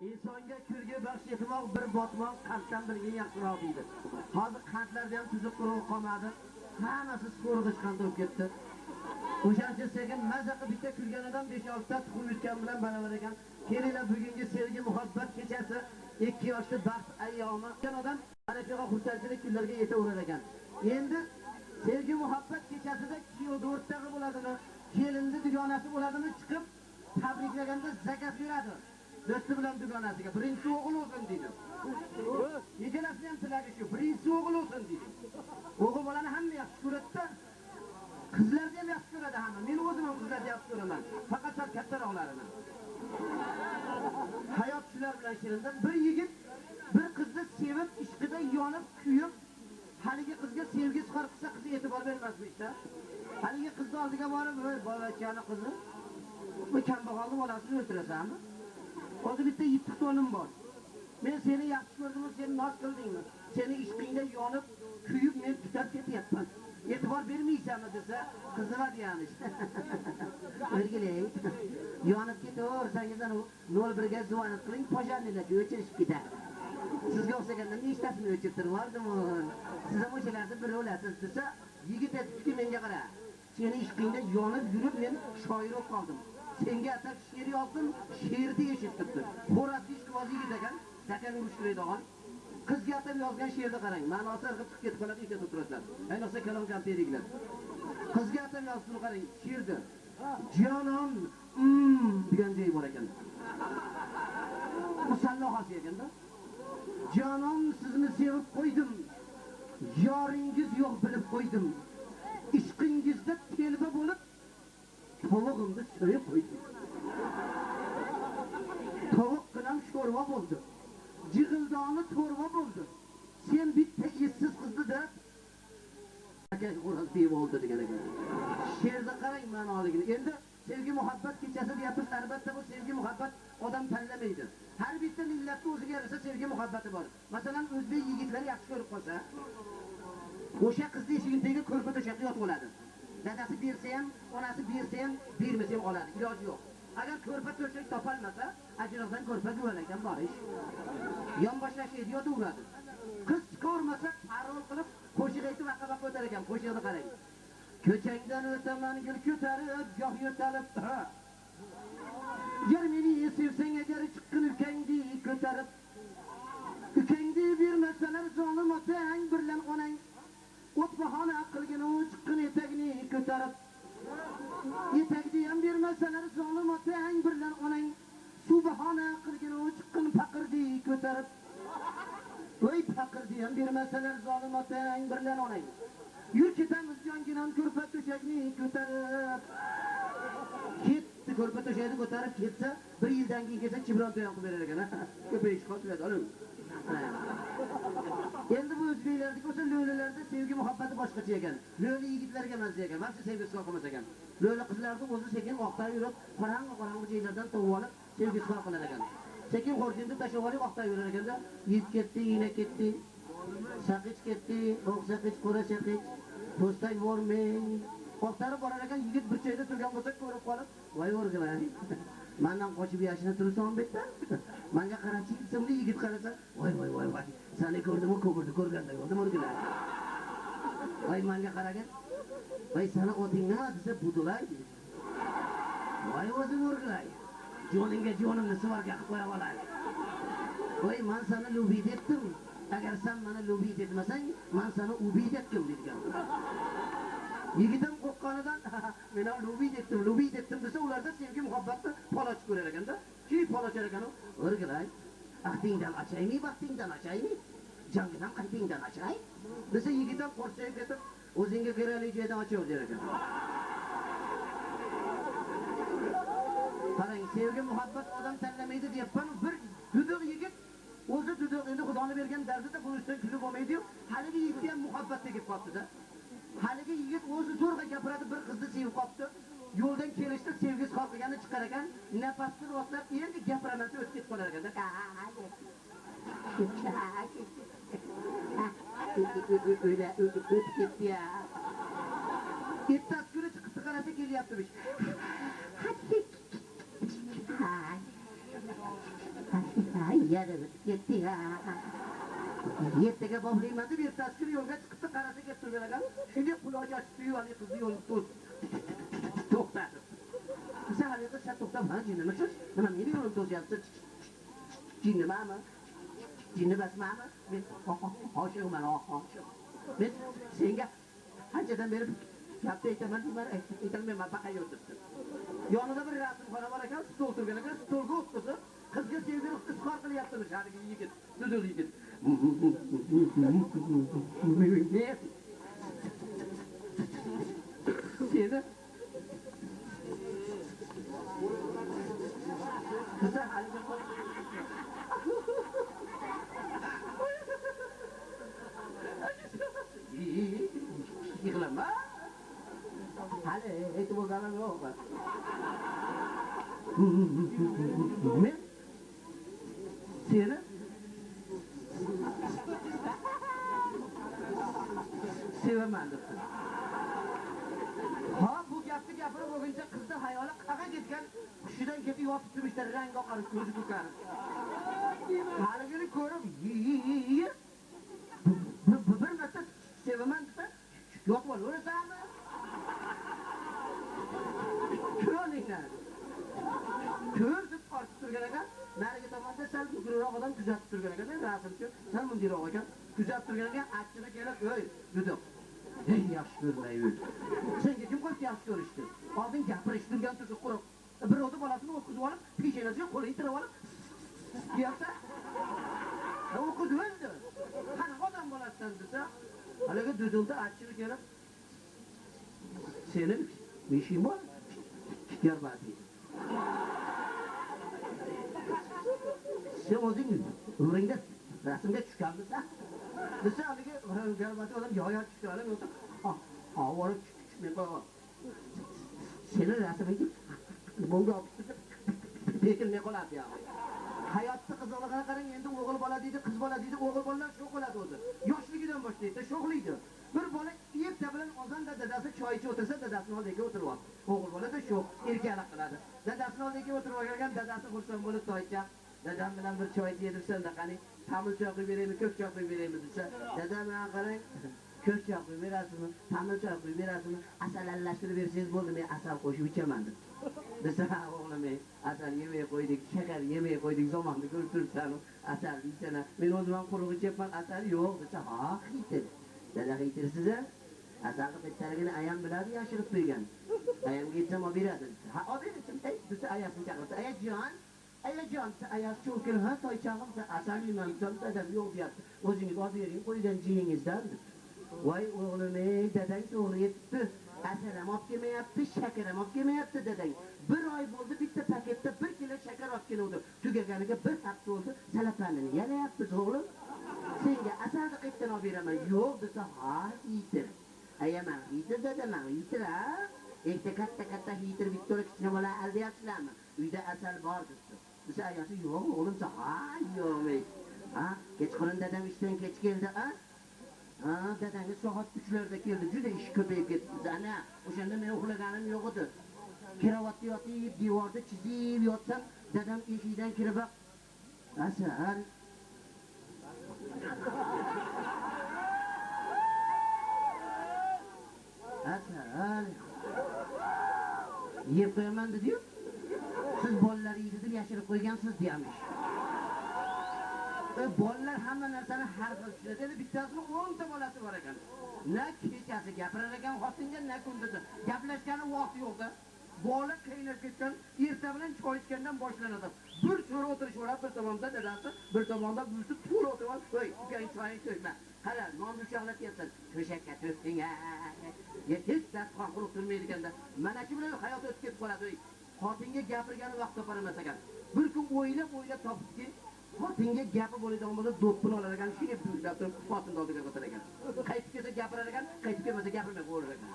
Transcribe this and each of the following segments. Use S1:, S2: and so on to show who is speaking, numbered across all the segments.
S1: insonga kulgi baxsh etmoq bir botmoq qanddan bilgan yaxshiroq deydi. Hozir qandlarda ham tuzuq quruq qolmadi. Hammasi so'rg'ishqanda bo'lib ketdi. O'shancha sekin maza qilib bitta kulgan odam 5-6 ta tuxum yutgan bilan baravar ekan. Kelinglar bugungi sevgi muhabbat kechasi 2 yoshli baxt ayyomi. Kan odam ana shunaqa xursandchilik kunlarga yetaverar ekan. Endi sevgi muhabbat kechasida kuyov o'rtog'i bo'ladimi, kelinni dugonasi bo'ladimi chiqib tabriklaganda zakat beradi. Do'sti bilan dugonasiga birinchi o'g'il o'lsin deydi. Ikkalasining ham tilagi shu, birinchi o'g'il o'lsin deydi. O'g'il bolani hamma yaxshi ko'radi-da. Qizlarni ham yaxshi ko'radi hamma. Men o'zim ham qizlarni yaxshi ko'raman. Faqat sal kattaroqlarini. Hayot shular bilan shirinda. Bir yigit bir qizni sevib, ishqida yonib, kuyib, haligi qizga sevgi izhor qilsa, qiz e'tibor bermasmi-da. Haligi qizni oldiga borib, "Voy, bolachani qizi, bu kambag'alning bolasini o'ldirasanmi? Hozir bitta yetti to'nim bor. Men seni yaxshi ko'rdimmi, seni noz qildingmi? Seni ishqingda yonib, kuyib men tutab ketyapman. E'tibor bermaysanmi?" desa, qiz nima deyamiz? O'rgilay. Yonib ketaversangizdan 01 ga zvonib qiling, pojarnilarga o'chirib ketadi. Sizga o'xshaganda nechtasini o'chirib turibdim. Siz ham o'shalardan biri bo'lasiz desa, yigit aytibdi menga qara. Seni ishqingda yonib yurib men shoir bo'lib qoldim. Senga atab she'r yozdim, she'rni eshitibdi. Xo'rasli ishqiboz yigit ekan, zakani urushtiradigan. Qizga atab yozgan she'rni qarang. Ma'nosi irg'ib chiqib ketib qoladi, eshitib turasizlar. Ayniqsa kalom jamperiklar. Qizga atab yozdim qarang, she'rni. Jonon degan joyi bor ekan. Musallohasi ekanda. Jonon sizni sevib qo'ydim. Yoringiz yo'q bilib qo'ydim. Ishqingizda telba bo'lib tovuqimni so'yib qo'ydim. Tovuq bilan sho'rva bo'ldi. Jig'ildoni to'rva bo'ldi. Sen bitta essiz qizni-da aka o'rab bo'ldi degan ekan. She'rda qarang ma'noligini. Endi sevgi muhabbat kechasi deyapmiz, albatta bu sevgi muhabbat odam tanlamaydi. Har bitta millatning o'ziga yarasha sevgi muhabbati bor. Masalan, o'zbek yigitlari yaxshi ko'rib qolsa, o'sha qizni eshigidagi ko'rpa to'shakda yotib oladi. Dadasi bersa ham, onasi bersa ham, bermasa ham oladi. Iloji yo'q. Agar ko'rpa to'shak topolmasa, ajroqdan ko'rpa guvalakdan borish. Yonboshlashadi, yotaveradi. Qiz ko'rmasa, parol qilib qo'shiq aytib aqaba ko'tar ekan. Qo'shiqni qarang. Ko'changdan o'taman gul ko'tarib, goh yo'talib. Yer meni sevsang agar chiqqin ukangni ko'tarib. Ukangni bermasalar zolim otang birlan onang. O't bahona qilgin u chiqqin etagini ko'tarib. Etakni ham bermasalar zolim otang birlan onang. Suv bahona qilgin u chiqqin faqirni ko'tarib. Voy faqirni ham bermasalar zolim otang birlan onang. Yur ketamiz jonginon ko'rpa to'shakni ko'tarib. Ketdi ko'rpa to'shakni ko'tarib ketsa, bir yildan keyin kelsa chibron to'yon qilib berar ekan. Ko'payish qotib olim. Endi bu o'zbeklardagi o'sha lo'lilarda sevgi muhabbati boshqacha ekan. Lo'li yigitlarga emas ekan, barcha sevgisi qolmas ekan. Lo'li qizlarning o'zi sekin oqtar yurib, qorong'i joylardan tovib olib, sevgisi qilar ekan. Sekin xorjinda tashlab olib oqtar yurar ekanda, yit ketdi, yina ketdi. Saqich ketdi, oq saqich, qora saqich, postay bormang. Oqtarib borar ekan, yigit bir joyda turgan bo'lsa ko'rib qolib, voy o'rgilay. Mendan qochib yashini tursan bitta. Menga qarachi, ismli yigit qarasa, voy. Seni ko'rdim-ku, ko'rdi, ko'rganday bo'ldim o'rgilay. Voy menga qaragan. Voy seni oting nima desa budulay. Voy o'zing o'rgilay. Joningga jonimni sivarga qilib qo'ya olay. Voy men seni lubid etdim. Agar sen meni lubid etmasang, men seni ubid etdim degan. Yigitim qo'qqanidan men ham lubid etdim desa, ularda sevgi muhabbatni paloch ko'rar ekanda. Ki paloch ekan u, o'rgilay. Aqtingdan achaymi, baxtingdan achaymi? Jangidan qalbingdan achay? Desa yigitim qo'rsayib ketib, o'zingga kerakli joydan ochaver der ekan. Qarang, sevgi muhabbat odam tanlamaydi deyapman. Bir duduq yigit o'zi duduq endi Xudoni bergan dardida buni ustidan kulib olmaydi-yu, haligi yigitga ham muhabbat tegib qoldi-da. Haligi yigit o'zi zo'rg'a gapiradi, bir qizni sevib qoldi. Yo'ldan kelishda sevgisi qolganini chiqar ekan, nafasini rostlab, endi gapiraman deb o'tib ketib qolar ekan-da. Öyle ötüp gitti ya. Ertesi günü çıkıp karası geliyor yaptırmış. Ay, yarım yetti ya. Yettiga boplayman deb ertasi kuni yo'lga chiqibdi, qarasa kelib turgan ekan. Shunday quloqni ochib tuyuvali qizni yo'lni to'xtatib. Sen hali qiz sen to'xtama, jinnimisiz? Nima meni yo'lim to'syapsiz? Jinnimami? Jinni basmami? Men oshiqman, oshiq. Men senga qanchadan beri gapni aytaman, aytolmayman, baqa yo'tiribdi. Yonida bir rasmxona bor ekan, stol turgan ekan, stolga o'tirib, qizga sevgini izhor qilyaptimish haligi yigit, dudul yigit. Seni kıza haligi yıkılma. Hadi eğitim odalar yok. Ne? Seni? Sevemem debsin. Ha bu gapni gapirib bo'lguncha qizni hayoli qaqa ketgan hushidan ketib yotib turishda rangi oqarib ko'zi ko'karib. Haligini ko'rib bir marta sevaman desa yotib olaversizmi? Ko'ringlar. Ko'rib ortib turgan ekan, narigi tomonda sal bukroq odam kuzatib turgan ekan, rasmchi sal mundiroq ekan, kuzatib turgan ekan, achchiga kelib, "Ey, duduq. Ey, yaxshi ko'rmayman. Senga kim qo'yib yaxshi ko'rishdi? Oldin gapirish turgan tursa quruq. Birovni bolasini o'tkazib olib, peshonasiga qo'lini tirab olib, deyapsa, o'qizib o'ldi. Qanaqa odam bo'lasisan desa, haligi dudulda achchiga kelib, "Seni ishing bor? Garbati." Sen o'zing umringda rasmga tushganmisan? Desa haligi garbati odam yo'q tushgan yo'q. Avvalo tushmay qo'ygan. Seni rasmingni bunga olib chiqib bekilmay qoladi ya. Hayotda qiziqligini qarang, endi o'g'il bola deydi, qiz bola deydi, o'g'il bolalar shu qiladi o'zi. Yoshligidan boshlaydi, sho'xlaydi. Bir bola erta bilan ozonda dadasi choy ichib o'tirsa, dadasining oldiga o'tirib oladi. O'g'il bola da shu erkaklik qiladi. Dadasining oldiga o'tirib olgan, dadasi xursand bo'lib toycha, dadam bilan bir choy yedirsan-da qani, tamil choy quyib beraymi, ko'k choy quyib beraymi desa, dadam bilan qarang, ko'k choy quyib berasizmi, tamil choy quyib berasizmi, asal aralashtirib bersangiz bo'ldi, men asal qo'shib ichaman deb. Desa, o'g'lim, asal yemay qo'ydik, shakar yemay qo'ydik, zamonni ko'rib turibsan, asal yeysan. Men o'zim ham quruq ichyapman, asal yo'q desa, ha, qiyti. Dada qiyrsiz-a? Asalni bittaligini ayam biladi, yashirib qo'ygan. Ayamga aytsam olib beradi. Ha, olib berdim, desa ayasini chaqirsa, ayajon, ayajon, ayas cho'kil, ha, toychog'im, asal yeyman, dadam yo'q deyapti. O'zingiz olib bering, qo'ygan jiyingizdan. Voy o'g'lim, dadang to'g'ri yetibdi. Asal ham olib kelmayapti, shakar ham olib kelmayapti dadang. Bir oy bo'ldi, bitta paketda 1 kilo shakar olib keluvdi. Tugaganiga 1 hafta bo'ldi, salapanini yalayapmiz o'g'lim. Senga asalni qayerdan olib beraman? Yo'q desa, ha, yitir. Ayaman, yitir dadam, yitir ha? Erta katta yitir Viktor kichkina bola aldayapsizlarmi? Uyda asal bor debdi. Desa ayasi, yo'q o'g'lim, ha, yo'q. Ha, kechqurun dadam ishdan kech keldi, ha? Ha, dadangiz soat 3larda keldi, juda ish ko'payib ketdi. Ana, o'shanda men uxlaganim yo'q edi. Karavotda yotib, devorda chizib yotsam, dadam eshikdan kirib, "Asal, asal, yeb qo'yaman dedi-yu. Siz bolalar yeydi deb yashirib qo'ygansiz deyamish. Bolalar hamma narsani har xil tushunadi. Bittasini 10 ta bolasi bor ekan. Na kechasi gapirar ekan xotinga, na kunduz. Gaplashgani vaqti yo'q-da. Bola qiynab ketgan, erta bilan choy ichgandan boshlanadi. Bir so'ra o'tirishaveradi, bir tomonda dadasi, bir tomonda buvisi to'la o'tirib, "Voy, ukang choyni to'yma. Qara, non ushlanyapsan. To'shakka to'sding a." Hech dard qo'rqib turmaydi ekanda. Mana shu bilan hayot o'tib ketib qoladi. Xotinga gapirgani vaqt topar emas ekan. Bir kun o'ylab topibki, xotinga gapi bo'ladigan bo'lsa, do'ppini olar ekan, shuni pulab turib xotinning oldiga o'tirar ekan. Qaytib kelsa gapirar ekan, qaytib kelmasa gapirmay qo'yar ekan.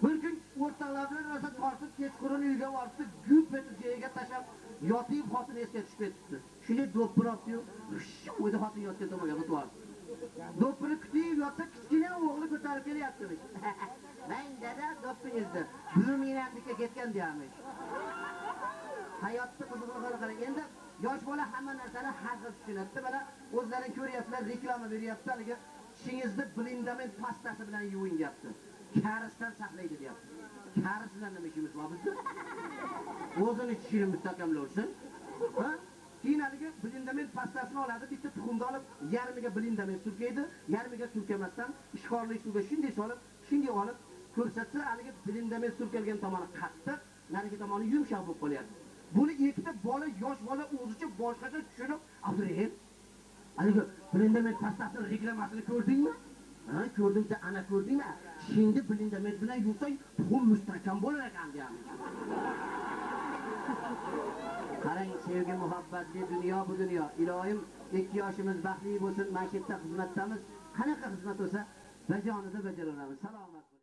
S1: Bir kun o'rtoqlar bilan rosa tortib, kechqurun uyga borib, gup etib joyiga tashlab, yotib xotini esga tushib ketdi. Shuni do'ppini olib-yu, o'zi xotin yotgan tomonga o'tib oldi. Do'ppini kutib yotsa, kichkina o'g'li ko'tarib kelyapti. "Men dada do'ppingizni, buvim menamdika ketgan deyamiz." hayotni qiziqligini qarang. Endi yosh bola hamma narsani har xil tushunadi. Mana o'zlaring ko'ryapsizlar, reklama beryapti, haligi tishingizni blindament pastasi bilan yuving deyapti. Karisdan saqlaydi deyapti. Karis bilan nima ishimiz bor bizda? O'zini tishini mustahkamlovsin. Ha? Keyin haligi blindament pastasini oladi, bitta tuxumni olib, yarmiga blindament surkaydi, yarmiga surkamasdan ishqorli suvga shunday solib, shunday olib ko'rsatsa, haligi blindament surkalgan tomoni qattiq, narigi tomoni yumshoq bo'lib qolyapti. Buni ikkita bola, yosh bola o'zicha boshqacha tushunib, Abdurahim, haligi blindament pastasini reklamasini ko'rdingmi? Ha, ko'rdimsa, ana ko'rdingmi? Şimdi blindament bilan yursang, tuxum mustahkam bo'lar ekan deyapti. Qarang, sevgi muhabbatli dunyo bu dunyo. Ilohim 2 yoshimiz baxtli bo'lsin, mana shu yerda xizmatdamiz. Qanaqa xizmat bo'lsa, bajonida bajaraveramiz. Salom.